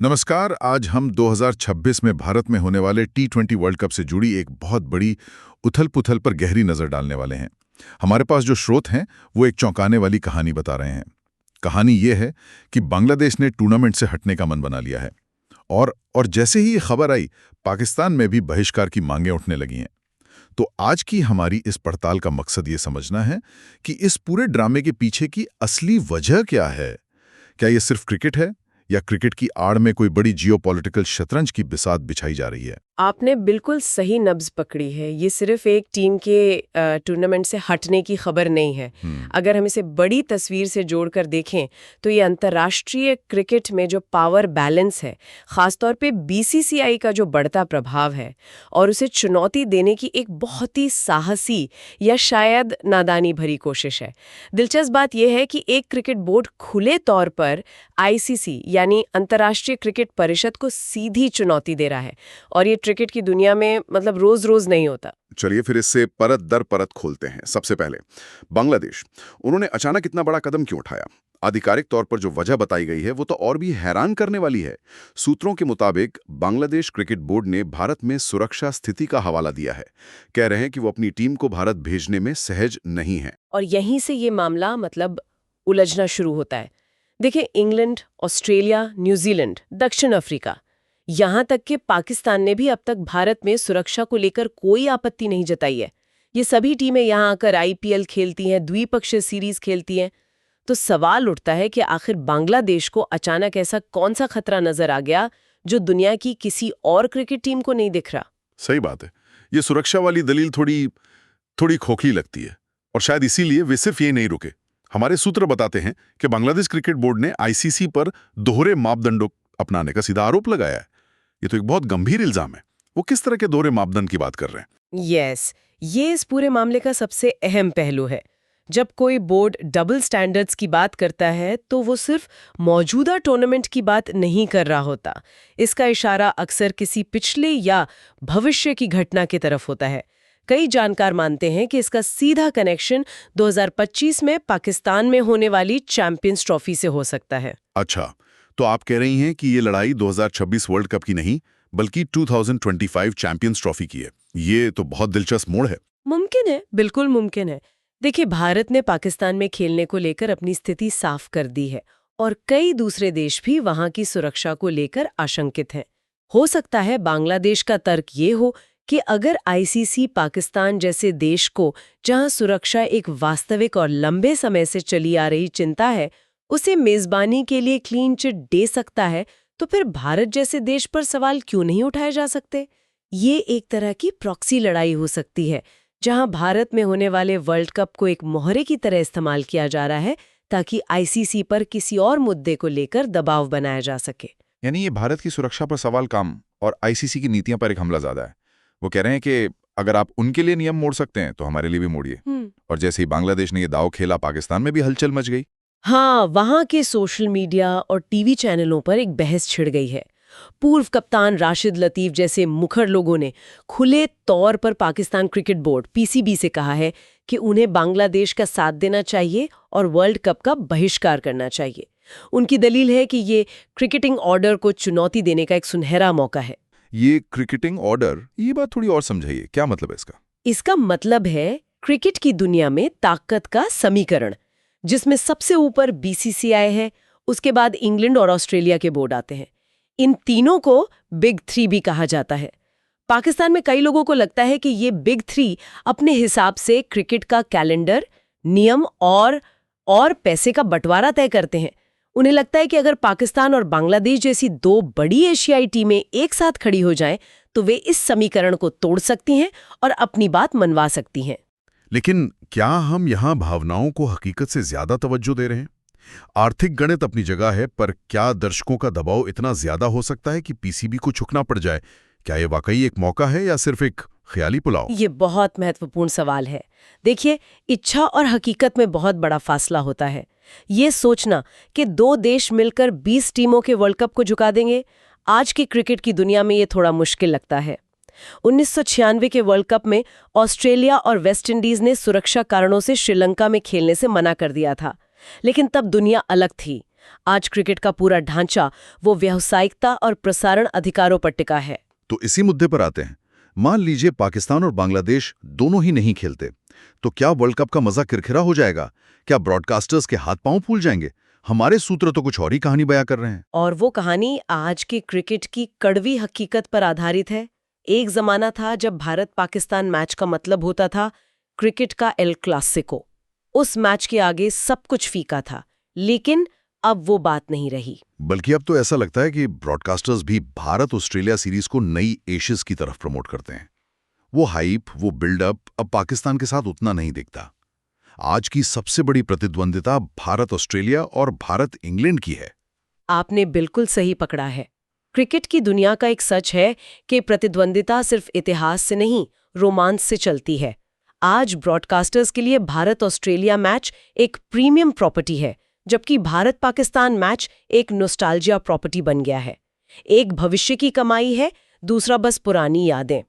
नमस्कार। आज हम 2026 में भारत में होने वाले T20 वर्ल्ड कप से जुड़ी एक बहुत बड़ी उथल-पुथल पर गहरी नज़र डालने वाले हैं। हमारे पास जो स्रोत हैं वो एक चौंकाने वाली कहानी बता रहे हैं। कहानी ये है कि बांग्लादेश ने टूर्नामेंट से हटने का मन बना लिया है और जैसे ही ये खबर आई, पाकिस्तान में भी बहिष्कार की मांगें उठने लगी हैं। तो आज की हमारी इस पड़ताल का मकसद ये समझना है कि इस पूरे ड्रामे के पीछे की असली वजह क्या है। क्या ये सिर्फ क्रिकेट है या क्रिकेट की आड़ में कोई बड़ी जियोपॉलिटिकल शतरंज की बिसात बिछाई जा रही है? आपने बिल्कुल सही नब्ज पकड़ी है। ये सिर्फ एक टीम के टूर्नामेंट से हटने की खबर नहीं है। अगर हम इसे बड़ी तस्वीर से जोड़कर देखें तो ये अंतर्राष्ट्रीय क्रिकेट में जो पावर बैलेंस है, खासतौर पे बीसीसीआई का जो बढ़ता प्रभाव है और उसे चुनौती देने की एक बहुत ही साहसी या शायद नादानी भरी कोशिश है। दिलचस्प बात यह है कि एक क्रिकेट बोर्ड खुले तौर पर आईसीसी यानी अंतर्राष्ट्रीय क्रिकेट परिषद को सीधी चुनौती दे रहा है, और ये क्रिकेट की दुनिया में मतलब रोज रोज नहीं होता। चलिए फिर इससे परत दर परत खोलते हैं। सबसे पहले बांग्लादेश, उन्होंने अचानक इतना बड़ा कदम क्यों उठाया? आधिकारिक तौर पर जो वजह बताई गई है वो तो और भी हैरान करने वाली है। सूत्रों के मुताबिक बांग्लादेश क्रिकेट बोर्ड ने भारत में सुरक्षा स्थिति का हवाला दिया है। कह रहे हैं कि वो अपनी टीम को भारत भेजने में सहज नहीं है। और यहीं से ये मामला मतलब उलझना शुरू होता है। देखिए, इंग्लैंड, ऑस्ट्रेलिया, न्यूजीलैंड, दक्षिण अफ्रीका, यहाँ तक कि पाकिस्तान ने भी अब तक भारत में सुरक्षा को लेकर कोई आपत्ति नहीं जताई है। ये सभी टीमें यहाँ आकर आईपीएल खेलती हैं, द्विपक्षीय सीरीज खेलती हैं। तो सवाल उठता है कि आखिर बांग्लादेश को अचानक ऐसा कौन सा खतरा नजर आ गया जो दुनिया की किसी और क्रिकेट टीम को नहीं दिख रहा। सही बात है। ये सुरक्षा वाली दलील थोड़ी थोड़ी खोखली लगती है, और शायद इसीलिए वे सिर्फ ये नहीं रुके। हमारे सूत्र बताते हैं कि बांग्लादेश क्रिकेट बोर्ड ने आईसीसी पर दोहरे मापदंडों अपनाने का सीधा आरोप लगाया है। ये तो एक बहुत गंभीर इल्जाम है। वो किस तरह के दोहरे मापदंड की बात कर रहे हैं? यस, ये इस पूरे मामले का सबसे अहम पहलू है। जब कोई बोर्ड डबल स्टैंडर्ड्स की बात करता है तो वो सिर्फ मौजूदा टूर्नामेंट की बात नहीं कर रहा होता। इसका इशारा अक्सर किसी पिछले या भविष्य की घटना की तरफ होता है। कई जानकार मानते हैं कि इसका सीधा कनेक्शन 2025 में पाकिस्तान में होने वाली चैंपियंस ट्रॉफी से हो सकता है। अच्छा, तो आप कह रही हैं कि ये लड़ाई 2026 वर्ल्ड कप की नहीं बल्कि 2025 चैंपियंस ट्रॉफी की है। ये तो बहुत दिलचस्प मोड़ है। मुमकिन है, बिल्कुल मुमकिन है। देखिए, भारत ने पाकिस्तान में खेलने को लेकर अपनी स्थिति साफ कर दी है और कई दूसरे देश भी वहां की सुरक्षा को लेकर आशंकित हैं। हो सकता है बांग्लादेश का तर्क ये हो कि अगर आईसीसी पाकिस्तान जैसे देश को, जहां सुरक्षा एक वास्तविक और लंबे समय से चली आ रही चिंता है, उसे मेजबानी के लिए क्लीन चिट दे सकता है, तो फिर भारत जैसे देश पर सवाल क्यों नहीं उठाए जा सकते? ये एक तरह की प्रॉक्सी लड़ाई हो सकती है, जहां भारत में होने वाले वर्ल्ड कप को एक मोहरे की तरह इस्तेमाल किया जा रहा है ताकि आईसीसी पर किसी और मुद्दे को लेकर दबाव बनाया जा सके। यानी ये भारत की सुरक्षा पर सवाल कम और आईसीसी की नीतियां पर एक हमला ज्यादा है। वो कह रहे हैं कि अगर आप उनके लिए नियम मोड़ सकते हैं तो हमारे लिए भी मोड़िए। और जैसे ही बांग्लादेश ने ये दांव खेला, पाकिस्तान में भी हलचल मच गई। हाँ, वहां के सोशल मीडिया और टीवी चैनलों पर एक बहस छिड़ गई है। पूर्व कप्तान राशिद लतीफ जैसे मुखर लोगों ने खुले तौर पर पाकिस्तान क्रिकेट बोर्ड पीसीबी से कहा है कि उन्हें बांग्लादेश का साथ देना चाहिए और वर्ल्ड कप का बहिष्कार करना चाहिए। उनकी दलील है कि ये क्रिकेटिंग ऑर्डर को चुनौती देने का एक सुनहरा मौका है। ये क्रिकेटिंग ऑर्डर, ये बात थोड़ी और समझाइए, क्या मतलब है इसका? इसका मतलब है क्रिकेट की दुनिया में ताकत का समीकरण, जिसमें सबसे ऊपर बीसीसीआई है, उसके बाद इंग्लैंड और ऑस्ट्रेलिया के बोर्ड आते हैं। इन तीनों को बिग थ्री भी कहा जाता है। पाकिस्तान में कई लोगों को लगता है कि ये बिग थ्री अपने हिसाब से क्रिकेट का कैलेंडर, नियम और पैसे का बंटवारा तय करते हैं। उन्हें लगता है कि अगर पाकिस्तान और बांग्लादेश जैसी दो बड़ी एशियाई टीमें एक साथ खड़ी हो जाएं, तो वे इस समीकरण को तोड़ सकती हैं और अपनी बात मनवा सकती हैं। लेकिन क्या हम यहाँ भावनाओं को हकीकत से ज्यादा तवज्जो दे रहे हैं? आर्थिक गणित अपनी जगह है, पर क्या दर्शकों का दबाव इतना ज्यादा हो सकता है कि पीसीबी को झुकना पड़ जाए? क्या ये वाकई एक मौका है या सिर्फ एक ख्याली पुलाव? ये बहुत महत्वपूर्ण सवाल है। देखिए, इच्छा और हकीकत में बहुत बड़ा फासला होता है। ये सोचना कि दो देश मिलकर 20 टीमों के वर्ल्ड कप को झुका देंगे, आज की क्रिकेट की दुनिया में ये थोड़ा मुश्किल लगता है। 1996 के वर्ल्ड कप में ऑस्ट्रेलिया और वेस्ट इंडीज ने सुरक्षा कारणों से श्रीलंका में खेलने से मना कर दिया था, लेकिन तब दुनिया अलग थी। आज क्रिकेट का पूरा ढांचा वो व्यावसायिकता और प्रसारण अधिकारों पर टिका है। तो इसी मुद्दे पर आते हैं। मान लीजिए पाकिस्तान और बांग्लादेश दोनों ही नहीं खेलते, तो क्या वर्ल्ड कप का मजा किरकिरा हो जाएगा? क्या ब्रॉडकास्टर्स के हाथ पांव फूल जाएंगे? हमारे सूत्र तो कुछ और ही कहानी बयां कर रहे हैं। और वो कहानी आज के क्रिकेट की कड़वी हकीकत पर आधारित है। एक जमाना था जब भारत पाकिस्तान मैच का मतलब होता था क्रिकेट का एल क्लासिको। उस मैच के आगे सब कुछ फीका था, लेकिन अब वो बात नहीं रही। बल्कि अब तो ऐसा लगता है कि ब्रॉडकास्टर्स भी भारत ऑस्ट्रेलिया सीरीज को नई एशेज की तरफ प्रमोट करते हैं। वो हाइप, वो बिल्डअप अब पाकिस्तान के साथ उतना नहीं दिखता। आज की सबसे बड़ी प्रतिद्वंदिता भारत ऑस्ट्रेलिया और भारत इंग्लैंड की है। आपने बिल्कुल सही पकड़ा है। क्रिकेट की दुनिया का एक सच है कि प्रतिद्वंदिता सिर्फ इतिहास से नहीं, रोमांस से चलती है। आज ब्रॉडकास्टर्स के लिए भारत ऑस्ट्रेलिया मैच एक प्रीमियम प्रॉपर्टी है, जबकि भारत पाकिस्तान मैच एक नॉस्टैल्जिया प्रॉपर्टी बन गया है। एक भविष्य की कमाई है, दूसरा बस पुरानी यादें।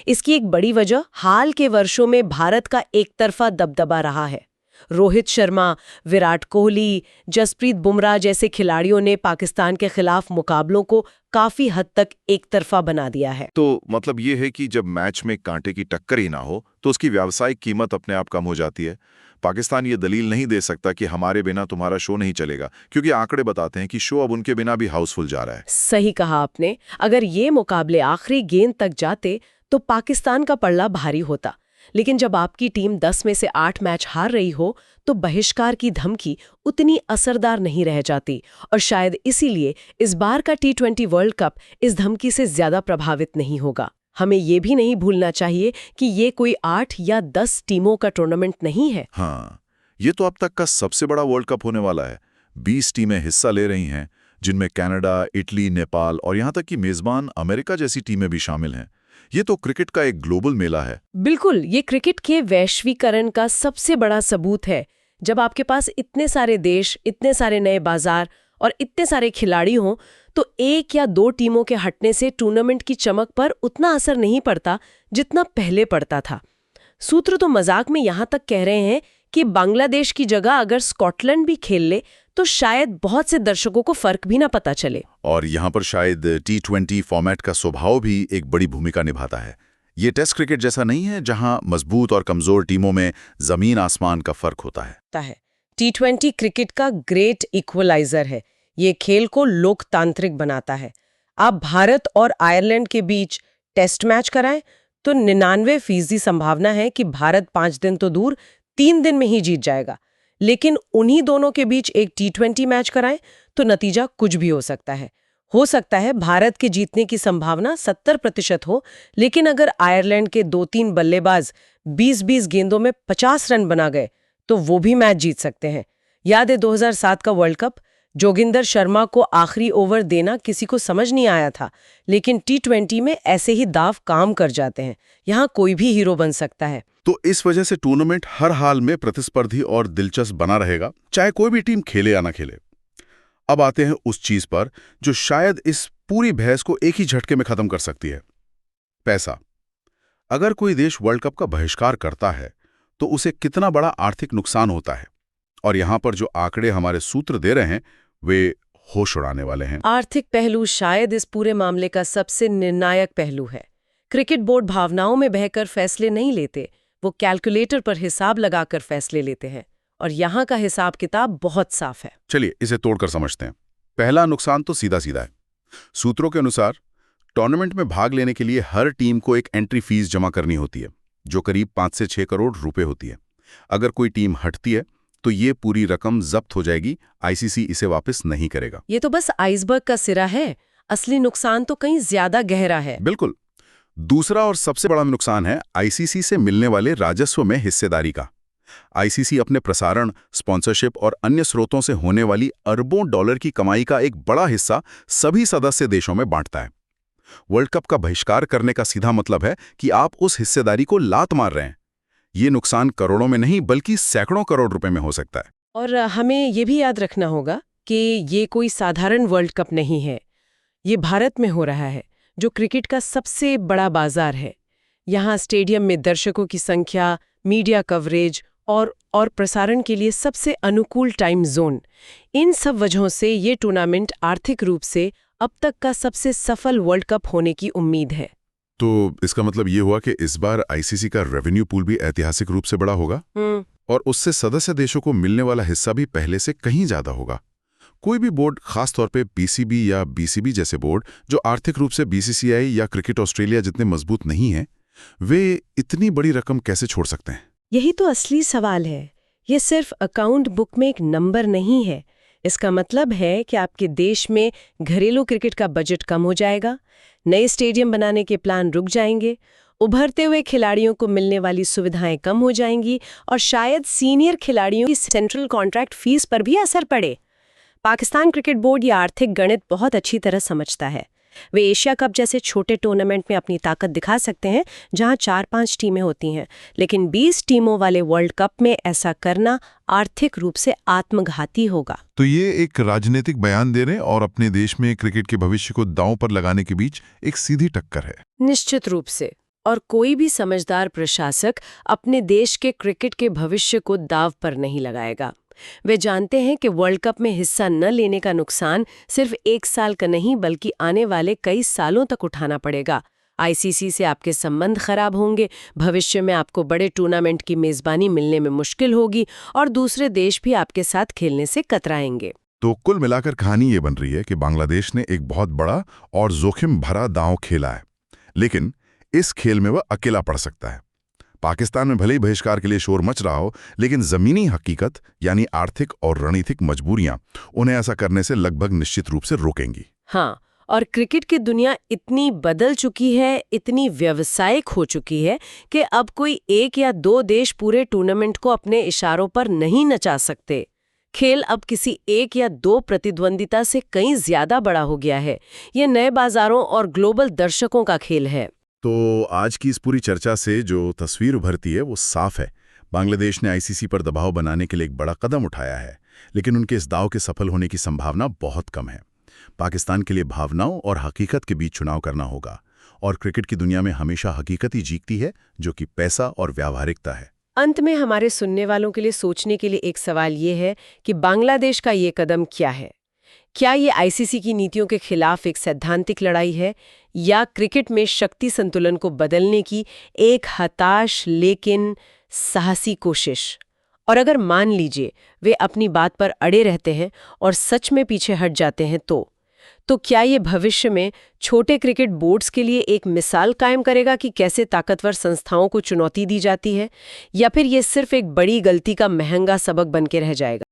इसकी एक बड़ी वजह हाल के वर्षों में भारत का एकतरफा दबदबा रहा है। रोहित शर्मा, विराट कोहली, जसप्रीत बुमराह जैसे खिलाड़ियों ने पाकिस्तान के खिलाफ मुकाबलों को काफी हद तक एकतरफा बना दिया है। तो मतलब ये है कि जब मैच में कांटे की टक्कर ही ना हो तो उसकी व्यावसायिक कीमत अपने आप कम हो जाती है। पाकिस्तान ये दलील नहीं दे सकता कि हमारे बिना तुम्हारा शो नहीं चलेगा, क्योंकि आंकड़े बताते हैं कि शो अब उनके बिना भी हाउसफुल जा रहा है। सही कहा आपने। अगर ये मुकाबले आखिरी गेंद तक जाते तो पाकिस्तान का पल्ला भारी होता, लेकिन जब आपकी टीम 10 में से 8 मैच हार रही हो तो बहिष्कार की धमकी उतनी असरदार नहीं रह जाती, और शायद इसीलिए इस बार का T20 वर्ल्ड कप इस धमकी से ज्यादा प्रभावित नहीं होगा। हमें ये भी नहीं भूलना चाहिए कि ये कोई 8 या 10 टीमों का टूर्नामेंट नहीं है। हाँ, ये तो अब तक का सबसे बड़ा वर्ल्ड कप होने वाला है। 20 टीमें हिस्सा ले रही हैं, जिनमें कनाडा, इटली, नेपाल और यहाँ तक कि मेजबान अमेरिका जैसी टीमें भी शामिल हैं। ये तो क्रिकेट का एक ग्लोबल मेला है। बिल्कुल, ये क्रिकेट के वैश्वीकरण का सबसे बड़ा सबूत है। जब आपके पास इतने सारे देश, इतने सारे नए बाजार और इतने सारे खिलाड़ी हों, तो एक या दो टीमों के हटने से टूर्नामेंट की चमक पर उतना असर नहीं पड़ता जितना पहले पड़ता था। सूत्र तो मजाक में यहाँ तक कह रहे हैं कि बांग्लादेश की जगह अगर स्कॉटलैंड भी खेल ले तो शायद बहुत से दर्शकों को फर्क भी ना पता चले। और यहाँ पर शायद T20 फॉर्मेट का स्वभाव भी एक बड़ी भूमिका निभाता है। ये टेस्ट क्रिकेट जैसा नहीं है जहां मजबूत और कमजोर टीमों में जमीन आसमान का फर्क होता है। T20 क्रिकेट का ग्रेट इक्वलाइजर है। ये खेल को लोकतांत्रिक बनाता है। आप भारत और आयरलैंड के बीच टेस्ट मैच कराएं तो 99% संभावना है कि भारत 5 दिन तो दूर 3 दिन में ही जीत जाएगा। लेकिन उन्हीं दोनों के बीच एक T20 मैच कराएं तो नतीजा कुछ भी हो सकता है। हो सकता है भारत के जीतने की संभावना 70% हो, लेकिन अगर आयरलैंड के 2-3 बल्लेबाज 20-20 गेंदों में 50 रन बना गए तो वो भी मैच जीत सकते हैं। याद है 2007 का वर्ल्ड कप? जोगिंदर शर्मा को आखिरी ओवर देना किसी को समझ नहीं आया था, लेकिन T20 में ऐसे ही दाव काम कर जाते हैं। यहाँ कोई भी हीरो बन सकता है। तो इस वजह से टूर्नामेंट हर हाल में प्रतिस्पर्धी और दिलचस्प बना रहेगा, चाहे कोई भी टीम खेले या ना खेले। अब आते हैं उस चीज पर जो शायद इस पूरी बहस को एक ही झटके में खत्म कर सकती है, पैसा। अगर कोई देश वर्ल्ड कप का बहिष्कार करता है तो उसे कितना बड़ा आर्थिक नुकसान होता है, और यहां पर जो आंकड़े हमारे सूत्र दे रहे हैं वे होश उड़ाने वाले हैं। आर्थिक पहलू शायद इस पूरे मामले का सबसे निर्णायक पहलू है। क्रिकेट बोर्ड भावनाओं में बहकर फैसले नहीं लेते, वो कैलकुलेटर पर हिसाब लगाकर फैसले लेते हैं, और यहाँ का हिसाब किताब बहुत साफ है। चलिए इसे तोड़कर समझते हैं। पहला नुकसान तो सीधा सीधा है। सूत्रों के अनुसार टूर्नामेंट में भाग लेने के लिए हर टीम को एक एंट्री फीस जमा करनी होती है, जो करीब 5 से 6 करोड़ रुपए होती है। अगर कोई टीम हटती है तो ये पूरी रकम जब्त हो जाएगी, आईसीसी इसे वापस नहीं करेगा। ये तो बस आइसबर्ग का सिरा है, असली नुकसान तो कहीं ज्यादा गहरा है। बिल्कुल। दूसरा और सबसे बड़ा नुकसान है आईसीसी से मिलने वाले राजस्व में हिस्सेदारी का। आईसीसी अपने प्रसारण, स्पॉन्सरशिप और अन्य स्रोतों से होने वाली अरबों डॉलर की कमाई का एक बड़ा हिस्सा सभी सदस्य देशों में बांटता है। वर्ल्ड कप का बहिष्कार करने का सीधा मतलब है कि आप उस हिस्सेदारी को लात मार रहे हैं। ये नुकसान करोड़ों में नहीं बल्कि सैकड़ों करोड़ रुपए में हो सकता है। और हमें ये भी याद रखना होगा कि ये कोई साधारण वर्ल्ड कप नहीं है। ये भारत में हो रहा है, जो क्रिकेट का सबसे बड़ा बाजार है। यहाँ स्टेडियम में दर्शकों की संख्या, मीडिया कवरेज और और प्रसारण के लिए सबसे अनुकूल टाइम जोन, इन सब वजहों से ये टूर्नामेंट आर्थिक रूप से अब तक का सबसे सफल वर्ल्ड कप होने की उम्मीद है। तो इसका मतलब ये हुआ कि इस बार आईसीसी का रेवेन्यू पूल भी ऐतिहासिक रूप से बड़ा होगा और उससे सदस्य देशों को मिलने वाला हिस्सा भी पहले से कहीं ज्यादा होगा। कोई भी बोर्ड, खास तौर पे पीसीबी या बीसीबी जैसे बोर्ड जो आर्थिक रूप से बीसीसीआई या क्रिकेट ऑस्ट्रेलिया जितने मजबूत नहीं हैं, वे इतनी बड़ी रकम कैसे छोड़ सकते हैं? यही तो असली सवाल है। ये सिर्फ अकाउंट बुक में एक नंबर नहीं है। इसका मतलब है कि आपके देश में घरेलू क्रिकेट का बजट कम हो जाएगा, नए स्टेडियम बनाने के प्लान रुक जाएंगे, उभरते हुए खिलाड़ियों को मिलने वाली सुविधाएं कम हो जाएंगी और शायद सीनियर खिलाड़ियों की सेंट्रल कॉन्ट्रैक्ट फीस पर भी असर पड़े। पाकिस्तान क्रिकेट बोर्ड ये आर्थिक गणित बहुत अच्छी तरह समझता है। वे एशिया कप जैसे छोटे टूर्नामेंट में अपनी ताकत दिखा सकते हैं जहां 4-5 टीमें होती हैं, लेकिन 20 टीमों वाले वर्ल्ड कप में ऐसा करना आर्थिक रूप से आत्मघाती होगा। तो ये एक राजनीतिक बयान देने और अपने देश में क्रिकेट के भविष्य को दांव पर लगाने के बीच एक सीधी टक्कर है। निश्चित रूप से। और कोई भी समझदार प्रशासक अपने देश के क्रिकेट के भविष्य को दांव पर नहीं लगाएगा। वे जानते हैं कि वर्ल्ड कप में हिस्सा न लेने का नुकसान सिर्फ 1 साल का नहीं बल्कि आने वाले कई सालों तक उठाना पड़ेगा। आईसीसी से आपके संबंध खराब होंगे, भविष्य में आपको बड़े टूर्नामेंट की मेजबानी मिलने में मुश्किल होगी और दूसरे देश भी आपके साथ खेलने से कतराएंगे। तो कुल मिलाकर कहानी ये बन रही है कि बांग्लादेश ने एक बहुत बड़ा और जोखिम भरा दांव खेला है, लेकिन इस खेल में वह अकेला पड़ सकता है। पाकिस्तान में भले ही बहिष्कार के लिए शोर मच रहा हो, लेकिन जमीनी हकीकत यानी आर्थिक और रणनीतिक मजबूरियां उन्हें ऐसा करने से लगभग निश्चित रूप से रोकेंगी। हाँ, और क्रिकेट की दुनिया इतनी बदल चुकी है, इतनी व्यावसायिक हो चुकी है कि अब कोई 1 या 2 देश पूरे टूर्नामेंट को अपने इशारों पर नहीं नचा सकते। खेल अब किसी 1 या 2 प्रतिद्वंदिता से कहीं ज्यादा बड़ा हो गया है। ये नए बाजारों और ग्लोबल दर्शकों का खेल है। तो आज की इस पूरी चर्चा से जो तस्वीर उभरती है वो साफ है। बांग्लादेश ने आईसीसी पर दबाव बनाने के लिए एक बड़ा कदम उठाया है, लेकिन उनके इस दांव के सफल होने की संभावना बहुत कम है। पाकिस्तान के लिए भावनाओं और हकीकत के बीच चुनाव करना होगा, और क्रिकेट की दुनिया में हमेशा हकीकत ही जीतती है, जो कि पैसा और व्यावहारिकता है। अंत में हमारे सुनने वालों के लिए सोचने के लिए एक सवाल ये है कि बांग्लादेश का ये कदम क्या है? क्या ये आईसीसी की नीतियों के खिलाफ एक सैद्धांतिक लड़ाई है, या क्रिकेट में शक्ति संतुलन को बदलने की एक हताश लेकिन साहसी कोशिश? और अगर मान लीजिए वे अपनी बात पर अड़े रहते हैं और सच में पीछे हट जाते हैं, तो क्या ये भविष्य में छोटे क्रिकेट बोर्ड्स के लिए एक मिसाल कायम करेगा कि कैसे ताकतवर संस्थाओं को चुनौती दी जाती है, या फिर ये सिर्फ एक बड़ी गलती का महंगा सबक बन के रह जाएगा?